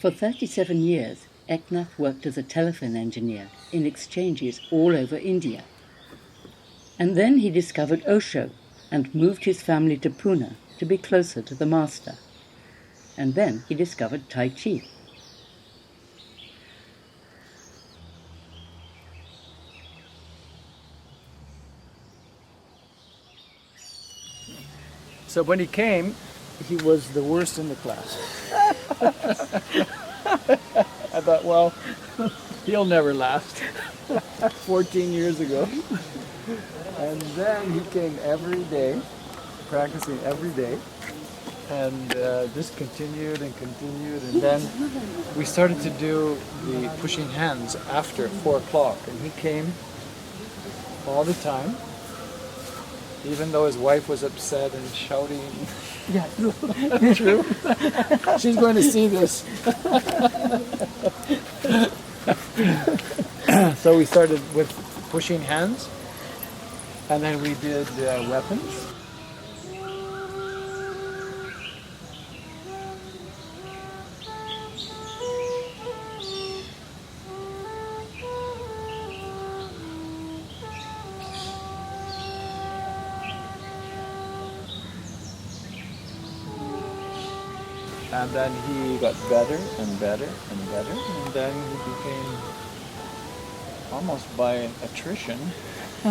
For 37 years, Eknath worked as a telephone engineer in exchanges all over India. And then he discovered Osho and moved his family to Pune to be closer to the master. And then he discovered Tai Chi. So when he came, he was the worst in the class. I thought, well, he'll never last. 14 years ago. And then he came every day, practicing every day. And this continued and continued. And then we started to do the pushing hands after 4 o'clock. And he came all the time, even though his wife was upset and shouting. Yeah, True. She's going to see this. So we started with pushing hands, and then we did weapons. And then he got better and better and better, and then he became, almost by attrition, he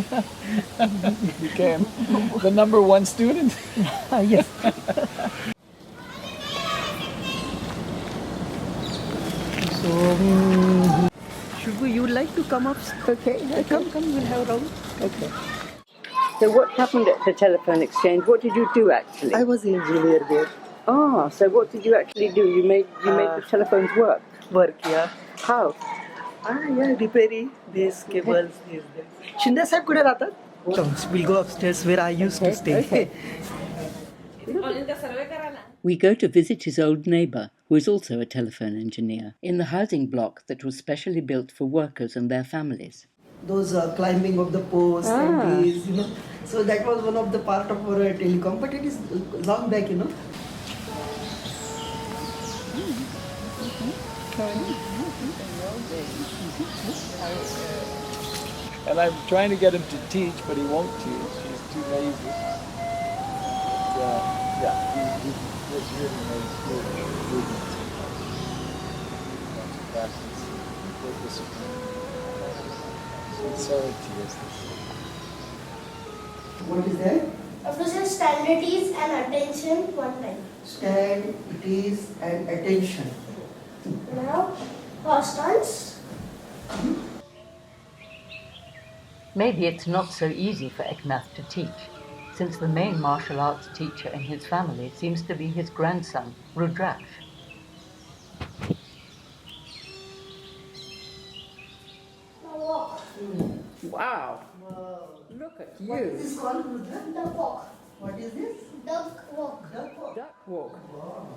became the #1 student. yes. So, you would like to come up? Okay. Come, we'll have a round. Okay. So what happened at the telephone exchange? What did you do actually? I was an engineer there. Ah, so what did you actually do? You made the telephones work. Work, yeah. How? Yeah, repairing these cables, these. Shinde sahib kude rahtat? We'll go upstairs where I used to stay. Okay. We go to visit his old neighbour, who is also a telephone engineer, in the housing block that was specially built for workers and their families. Those climbing of the posts and these, So that was one of the part of our telecom, but it is long back, And I'm trying to get him to teach, but he won't teach. He's too lazy. But, yeah, he was really nice movements. He wants to practice with discipline. Sincerity is the key. What is that? Officer, stand at ease and attention one time. Stand, it is, and attention. Now, horse stance. Maybe it's not so easy for Eknath to teach, since the main martial arts teacher in his family seems to be his grandson, Rudraksh. Now walk. Wow! Look at What is this called, Rudra? Duck walk. What is this? Duck walk. Duck walk. Duck walk. Wow.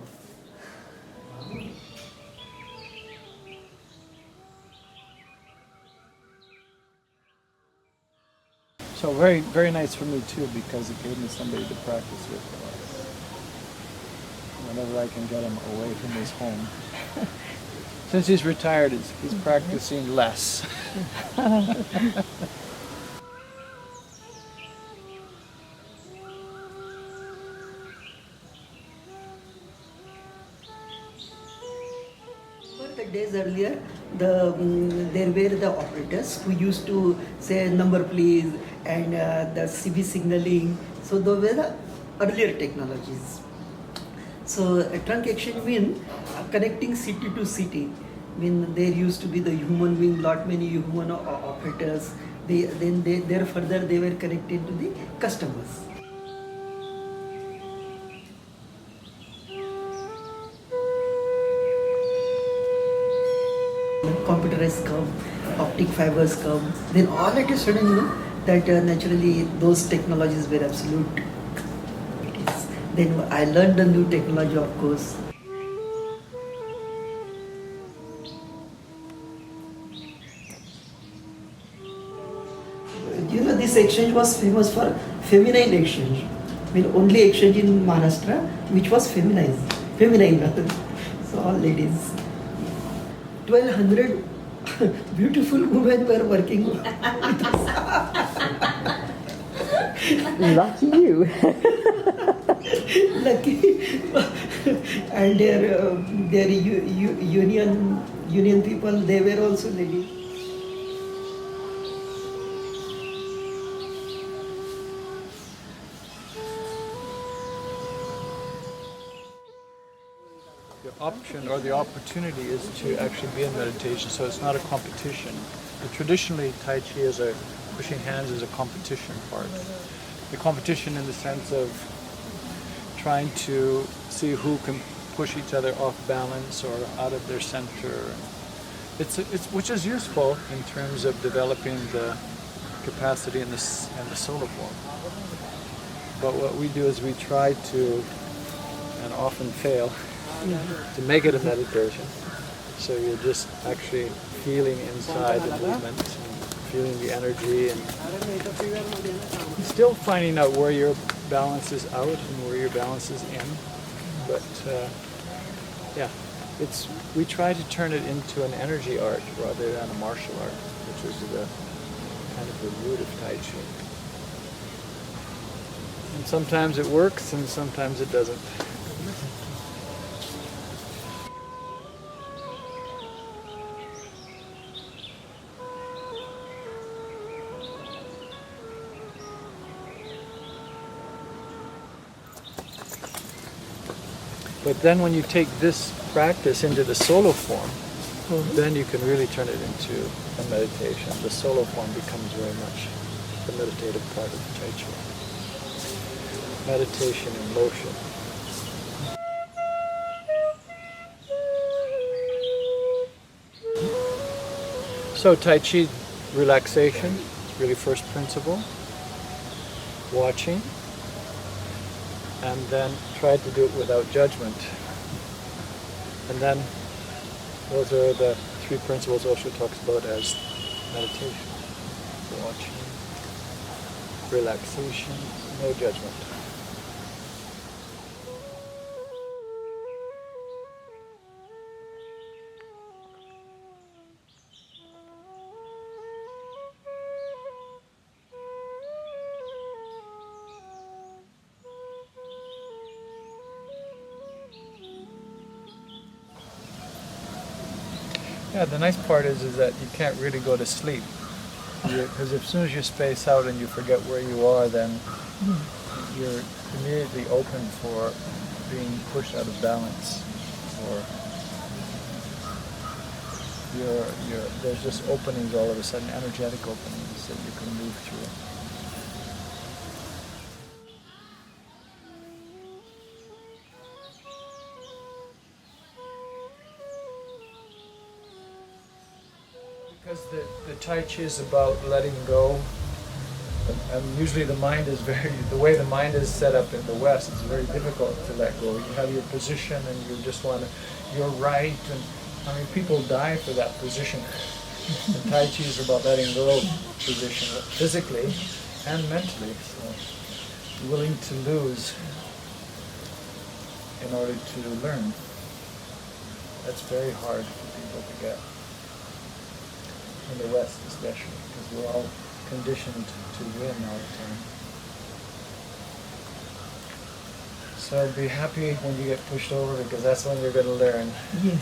So very, very nice for me too, because it gave me somebody to practice with. Whenever I can get him away from his home. Since he's retired, he's practicing less. The days earlier, there were the operators who used to say number please and the CV signaling. So those were the earlier technologies. So a trunk exchange means connecting city to city. When there used to be the human being, lot many human operators. There further they were connected to the customers. Computer has come, optic fibers come, then all at a sudden, that naturally those technologies were absolute. Then I learned the new technology, of course. This exchange was famous for feminine exchange. I mean, only exchange in Maharashtra which was feminine. So all ladies. 1,200 beautiful women were working with us. Lucky you. Lucky. And their union people, they were also ladies. The option or the opportunity is to actually be in meditation, so it's not a competition. But traditionally, Tai Chi is pushing hands is a competition part. The competition in the sense of trying to see who can push each other off balance or out of their center. It's which is useful in terms of developing the capacity and the solar form. But what we do is we try to, and often fail, to make it a meditation. So you're just actually feeling inside the movement, and feeling the energy, and still finding out where your balance is out and where your balance is in. But yeah, we try to turn it into an energy art rather than a martial art, which is the kind of the root of Tai Chi. And sometimes it works and sometimes it doesn't. But then when you take this practice into the solo form, then you can really turn it into a meditation. The solo form becomes very much the meditative part of Tai Chi. Meditation in motion. So Tai Chi, relaxation, really first principle. Watching. And then try to do it without judgment. And then those are the three principles Osho talks about as meditation. Watching, relaxation, no judgment. Yeah, the nice part is that you can't really go to sleep. Because as soon as you space out and you forget where you are, then you're immediately open for being pushed out of balance. Or there's just openings all of a sudden, energetic openings that you can move through. Because the Tai Chi is about letting go, and usually the way the mind is set up in the West, it's very difficult to let go. You have your position and you just want to, you're right, and I mean people die for that position. And Tai Chi is about letting go of position, physically and mentally, so willing to lose in order to learn. That's very hard for people to get. In the West especially, because we're all conditioned to win all the time. So be happy when you get pushed over, because that's when you're going to learn. Yeah.